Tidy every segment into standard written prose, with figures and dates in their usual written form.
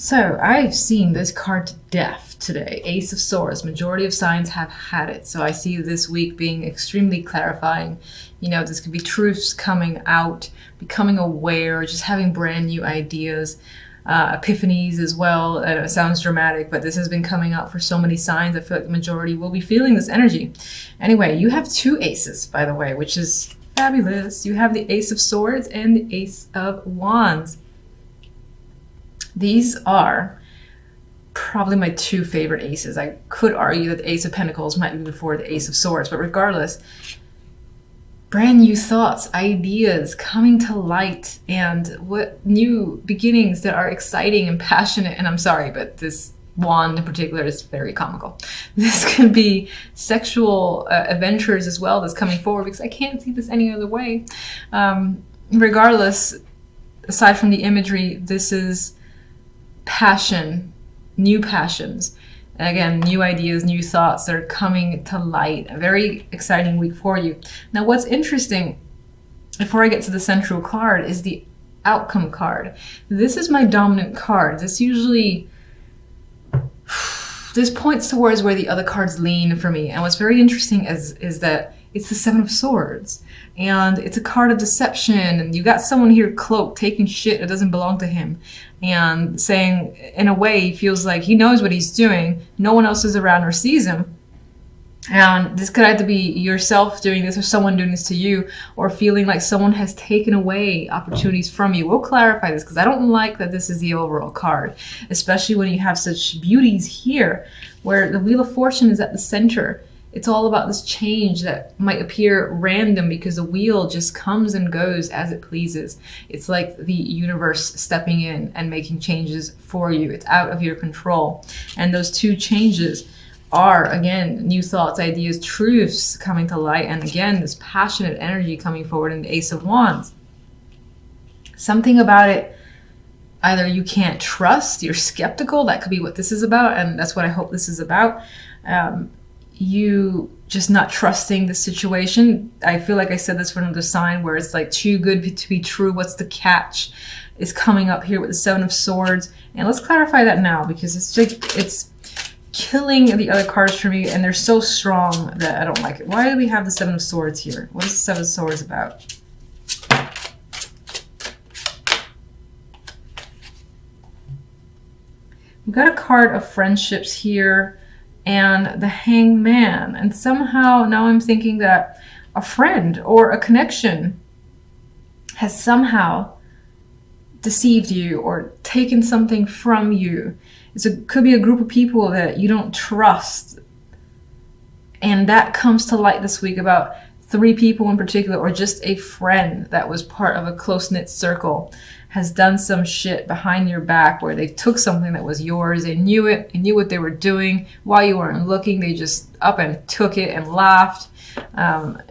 So I've seen this card to death today. Ace of Swords. Majority of signs have had it. So I see this week being extremely clarifying. You know, this could be truths coming out, becoming aware, just having brand new ideas, epiphanies as well. It sounds dramatic, but this has been coming out for so many signs. I feel like the majority will be feeling this energy. Anyway, you have two aces, by the way, which is fabulous. You have the Ace of Swords and the Ace of Wands. These are probably my two favorite aces. I could argue that the Ace of Pentacles might be before the Ace of Swords, but regardless, brand new thoughts, ideas coming to light, and what new beginnings that are exciting and passionate. And I'm sorry, but this wand in particular is very comical. This can be sexual adventures as well that's coming forward, because I can't see this any other way. Regardless, aside from the imagery, this is passion, new passions. And again, new ideas, new thoughts that are coming to light. A very exciting week for you. Now, what's interesting, before I get to the central card, is the outcome card. This is my dominant card. This points towards where the other cards lean for me. And what's very interesting is that it's the Seven of Swords. And it's a card of deception. And you got someone here cloaked, taking shit that doesn't belong to him. And saying, in a way, he feels like he knows what he's doing. No one else is around or sees him. And this could either be yourself doing this or someone doing this to you, or feeling like someone has taken away opportunities from you. We'll clarify this, because I don't like that this is the overall card, especially when you have such beauties here, where the Wheel of Fortune is at the center. It's all about this change that might appear random because the wheel just comes and goes as it pleases. It's like the universe stepping in and making changes for you. It's out of your control. And those two changes are, again, new thoughts, ideas, truths coming to light. And again, this passionate energy coming forward in the Ace of Wands. Something about it, either you can't trust, you're skeptical. That could be what this is about. And that's what I hope this is about. You just not trusting the situation. I feel like I said this for another sign where it's like too good to be true. What's the catch is coming up here with the Seven of Swords. And let's clarify that now, because it's killing the other cards for me, and they're so strong that I don't like it. Why do we have the Seven of Swords here? What is the Seven of Swords about? We've got a card of friendships here, and the Hangman. And somehow now I'm thinking that a friend or a connection has somehow deceived you or taken something from you. It could be a group of people that you don't trust. And that comes to light this week about 3 people in particular, or just a friend that was part of a close-knit circle has done some shit behind your back where they took something that was yours. They knew it, they knew what they were doing. While you weren't looking, they just up and took it and laughed.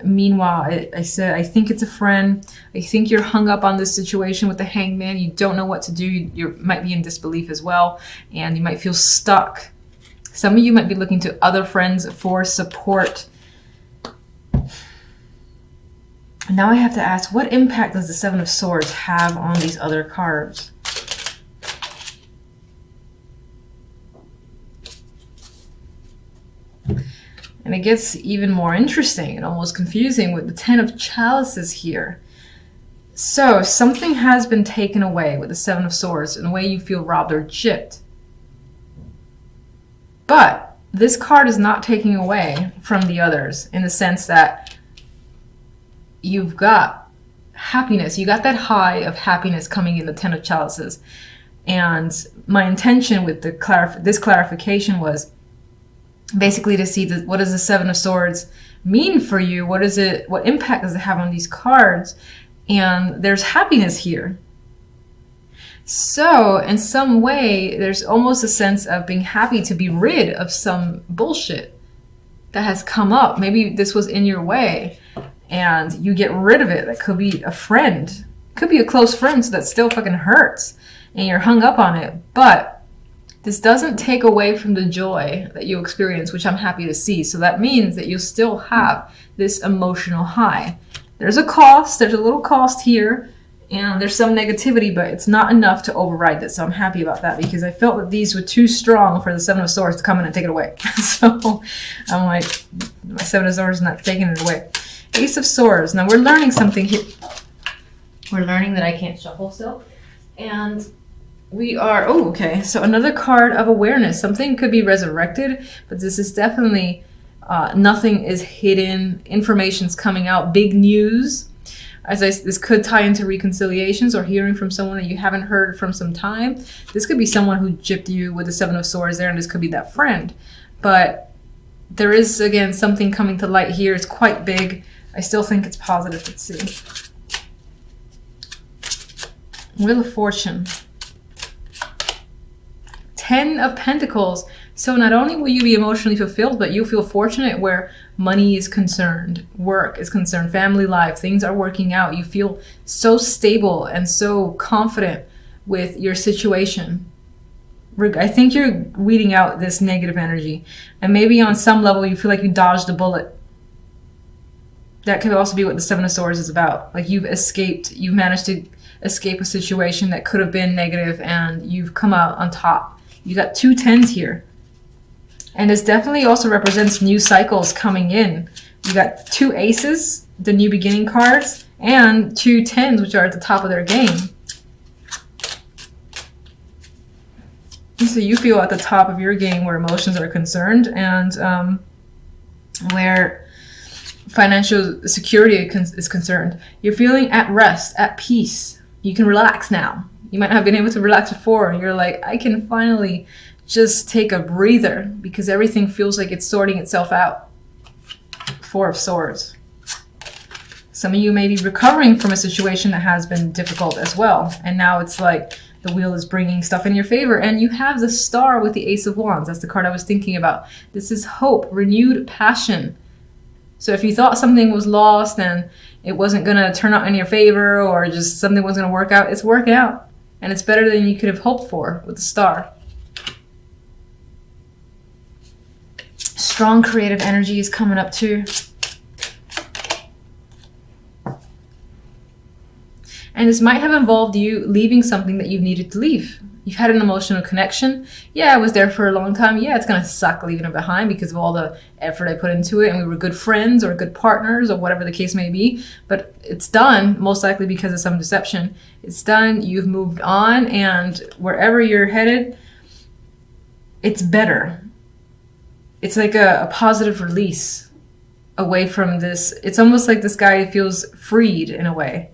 Meanwhile, I said, I think it's a friend. I think you're hung up on this situation with the Hangman. You don't know what to do. You might be in disbelief as well, and you might feel stuck. Some of you might be looking to other friends for support. Now I have to ask, what impact does the Seven of Swords have on these other cards? And it gets even more interesting and almost confusing with the Ten of Chalices here. So something has been taken away with the Seven of Swords in a way you feel robbed or gypped. But this card is not taking away from the others in the sense that you've got happiness. You got that high of happiness coming in the Ten of Chalices. And my intention with this clarification was basically to see what does the Seven of Swords mean for you? What impact does it have on these cards? And there's happiness here. So in some way, there's almost a sense of being happy to be rid of some bullshit that has come up. Maybe this was in your way and you get rid of it. That could be a friend, could be a close friend, so that still fucking hurts and you're hung up on it. But this doesn't take away from the joy that you experience, which I'm happy to see. So that means that you still have this emotional high. There's a cost, there's a little cost here And there's some negativity, but it's not enough to override this. So I'm happy about that because I felt that these were too strong for the Seven of Swords to come in and take it away. So I'm like, my Seven of Swords is not taking it away. Ace of Swords. Now we're learning something here. We're learning that I can't shuffle still. And we are, oh, okay. So another card of awareness. Something could be resurrected, but this is definitely, nothing is hidden. Information's coming out. Big news. This could tie into reconciliations or hearing from someone that you haven't heard from some time. This could be someone who gypped you with the Seven of Swords there, and this could be that friend. But there is, again, something coming to light here. It's quite big. I still think it's positive. Let's see. Wheel of Fortune. 10 of Pentacles. So not only will you be emotionally fulfilled, but you feel fortunate where money is concerned, work is concerned, family life, things are working out. You feel so stable and so confident with your situation. I think you're weeding out this negative energy. And maybe on some level you feel like you dodged a bullet. That could also be what the Seven of Swords is about. Like you've escaped, you've managed to escape a situation that could have been negative and you've come out on top. You got 2 10s here. And this definitely also represents new cycles coming in. You got 2 aces, the new beginning cards, and 2 10s, which are at the top of their game. So you feel at the top of your game where emotions are concerned and where financial security is concerned. You're feeling at rest, at peace. You can relax now. You might not have been able to relax before. And you're like, I can finally just take a breather because everything feels like it's sorting itself out. 4 of Swords. Some of you may be recovering from a situation that has been difficult as well. And now it's like the wheel is bringing stuff in your favor. And you have the Star with the Ace of Wands. That's the card I was thinking about. This is hope, renewed passion. So if you thought something was lost and it wasn't going to turn out in your favor or just something wasn't going to work out, it's working out. And it's better than you could have hoped for with the Star. Strong creative energy is coming up too. And this might have involved you leaving something that you've needed to leave. You've had an emotional connection. Yeah, I was there for a long time. Yeah, it's going to suck leaving it behind because of all the effort I put into it. And we were good friends or good partners or whatever the case may be. But it's done, most likely because of some deception. It's done. You've moved on. And wherever you're headed, it's better. It's like a positive release away from this. It's almost like this guy feels freed in a way.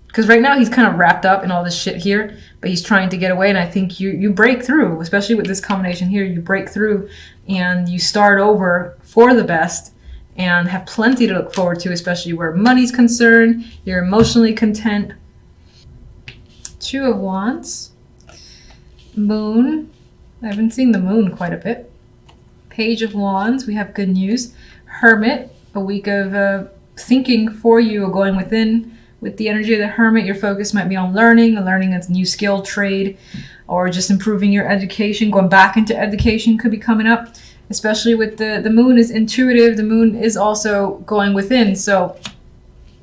Because right now he's kind of wrapped up in all this shit here, but he's trying to get away. And I think you break through, especially with this combination here. You break through and you start over for the best and have plenty to look forward to, especially where money's concerned. You're emotionally content. 2 of Wands. Moon. I've been seeing the moon quite a bit. Page of Wands. We have good news. Hermit. A week of thinking for you or going within. With the energy of the Hermit, your focus might be on learning a new skill, trade, or just improving your education. Going back into education could be coming up, especially with the moon is intuitive. The moon is also going within. So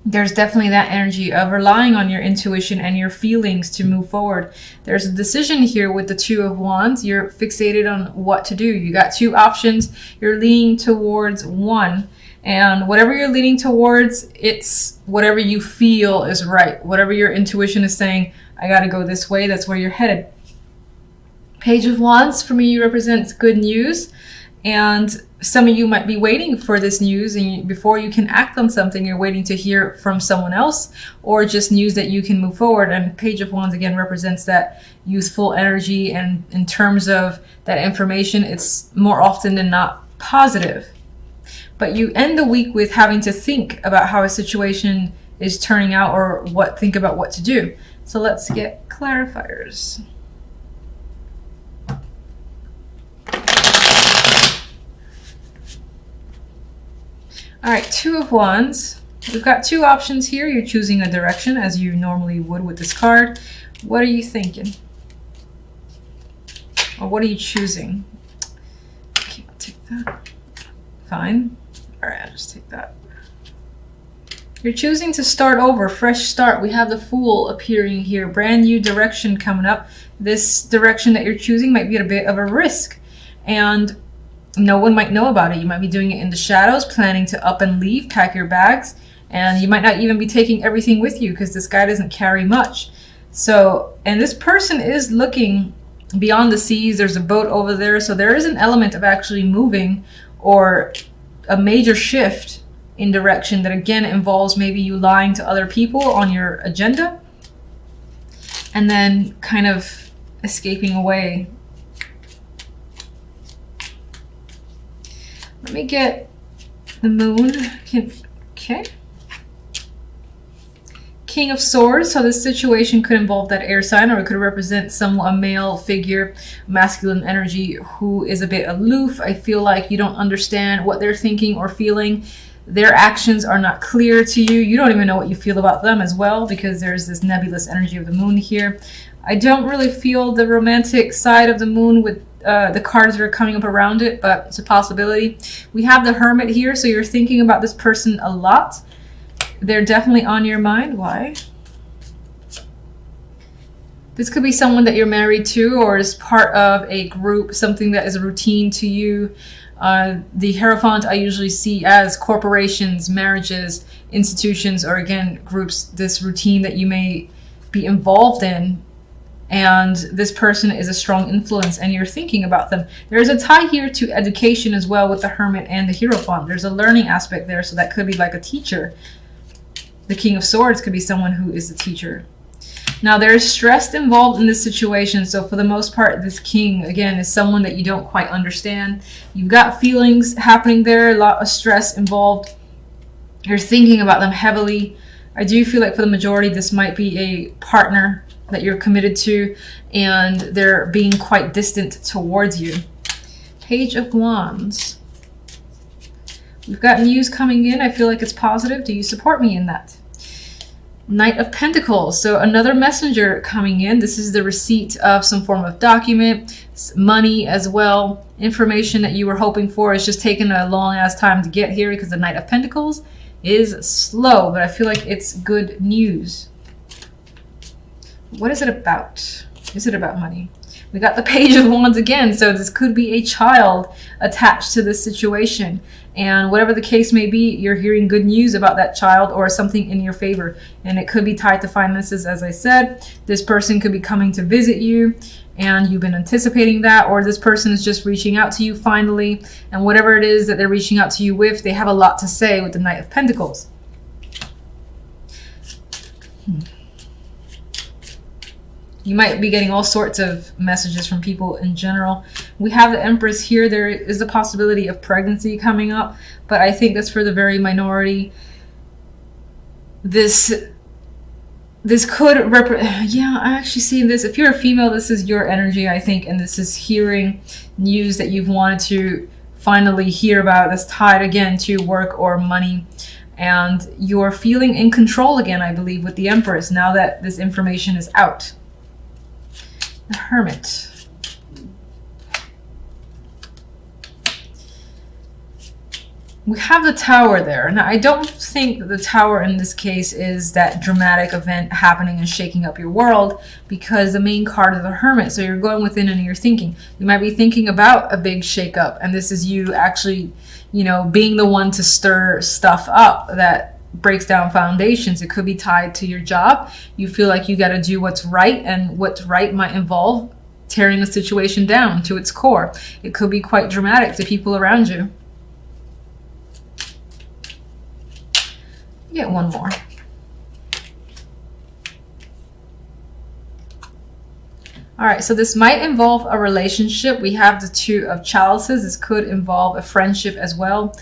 there's definitely that energy of relying on your intuition and your feelings to move forward. There's a decision here with the 2 of Wands. You're fixated on what to do. You got 2 options. You're leaning towards one. And whatever you're leaning towards, it's whatever you feel is right. Whatever your intuition is saying, I gotta go this way, that's where you're headed. Page of Wands for me represents good news. And some of you might be waiting for this news, and before you can act on something, you're waiting to hear from someone else or just news that you can move forward. And Page of Wands again represents that youthful energy. And in terms of that information, it's more often than not positive. But you end the week with having to think about how a situation is turning out or think about what to do. So let's get clarifiers. All right, 2 of Wands. We've got 2 options here. You're choosing a direction as you normally would with this card. What are you thinking? Or what are you choosing? Okay, I'll take that. Fine. All right, I'll just take that. You're choosing to start over, fresh start. We have the Fool appearing here, brand new direction coming up. This direction that you're choosing might be at a bit of a risk, and no one might know about it. You might be doing it in the shadows, planning to up and leave, pack your bags, and you might not even be taking everything with you because this guy doesn't carry much. So, and this person is looking beyond the seas. There's a boat over there, so there is an element of actually moving or a major shift in direction that again involves maybe you lying to other people on your agenda and then kind of escaping away. Let me get the moon. Okay. King of Swords. So this situation could involve that air sign, or it could represent a male figure, masculine energy, who is a bit aloof. I feel like you don't understand what they're thinking or feeling. Their actions are not clear to you. You don't even know what you feel about them as well, because there's this nebulous energy of the moon here. I don't really feel the romantic side of the moon with the cards that are coming up around it, but it's a possibility. We have the Hermit here, so you're thinking about this person a lot. They're definitely on your mind. Why? This could be someone that you're married to, or is part of a group, something that is a routine to you. The Hierophant I usually see as corporations, marriages, institutions, or again, groups, this routine that you may be involved in. And this person is a strong influence and you're thinking about them. There's a tie here to education as well with the Hermit and the Hierophant. There's a learning aspect there, so that could be like a teacher. The King of Swords could be someone who is a teacher. Now, there's stress involved in this situation, so for the most part, this king, again, is someone that you don't quite understand. You've got feelings happening there, a lot of stress involved. You're thinking about them heavily. I do feel like for the majority, this might be a partner that you're committed to, and they're being quite distant towards you. Page of Wands. We've got news coming in. I feel like it's positive. Do you support me in that? Knight of Pentacles. So another messenger coming in. This is the receipt of some form of document, money as well. Information that you were hoping for. It's just taken a long ass time to get here because the Knight of Pentacles is slow, but I feel like it's good news. What is it about? Is it about money? We got the Page of Wands again, so this could be a child attached to this situation. And whatever the case may be, you're hearing good news about that child or something in your favor. And it could be tied to finances, as I said. This person could be coming to visit you, and you've been anticipating that, or this person is just reaching out to you finally. And whatever it is that they're reaching out to you with, they have a lot to say with the Knight of Pentacles. You might be getting all sorts of messages from people in general. We have the Empress here. There is a possibility of pregnancy coming up, but I think that's for the very minority. This could yeah, I actually see this. If you're a female, this is your energy, I think, and this is hearing news that you've wanted to finally hear about. That's tied again to work or money. And you're feeling in control again, I believe, with the Empress now that this information is out. The Hermit. We have the Tower there. Now, I don't think that the Tower in this case is that dramatic event happening and shaking up your world, because the main card is the Hermit. So you're going within and you're thinking. You might be thinking about a big shake-up, and this is you actually, you know, being the one to stir stuff up that breaks down foundations. It could be tied to your job. You feel like you got to do what's right, and what's right might involve tearing a situation down to its core. It could be quite dramatic to people around you. Get one more. All right, so this might involve a relationship. We have the Two of Chalices. This could involve a friendship as well.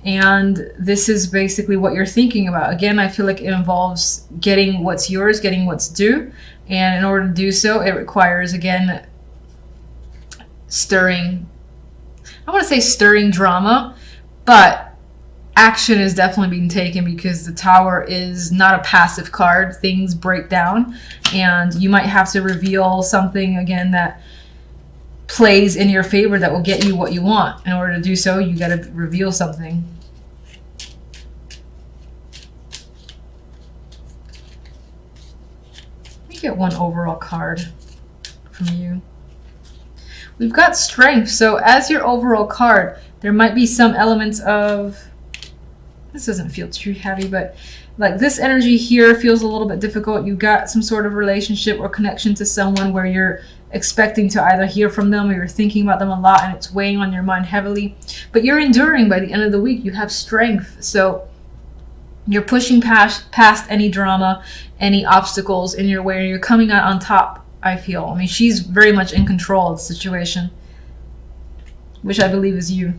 And this is basically what you're thinking about. Again, I feel like it involves getting what's yours, getting what's due. And in order to do so, it requires, again, stirring, I want to say stirring drama, but action is definitely being taken, because the Tower is not a passive card. Things break down, and you might have to reveal something, again, that plays in your favor that will get you what you want. In order to do so, you got to reveal something. get one overall card from you. We've got strength. So as your overall card, there might be some elements of, this doesn't feel too heavy, but like this energy here feels a little bit difficult. You got some sort of relationship or connection to someone where you're expecting to either hear from them or you're thinking about them a lot and it's weighing on your mind heavily. But you're enduring by the end of the week. You have strength. So you're pushing past any drama, any obstacles in your way, and you're coming out on top, I feel. I mean, she's very much in control of the situation, which I believe is you.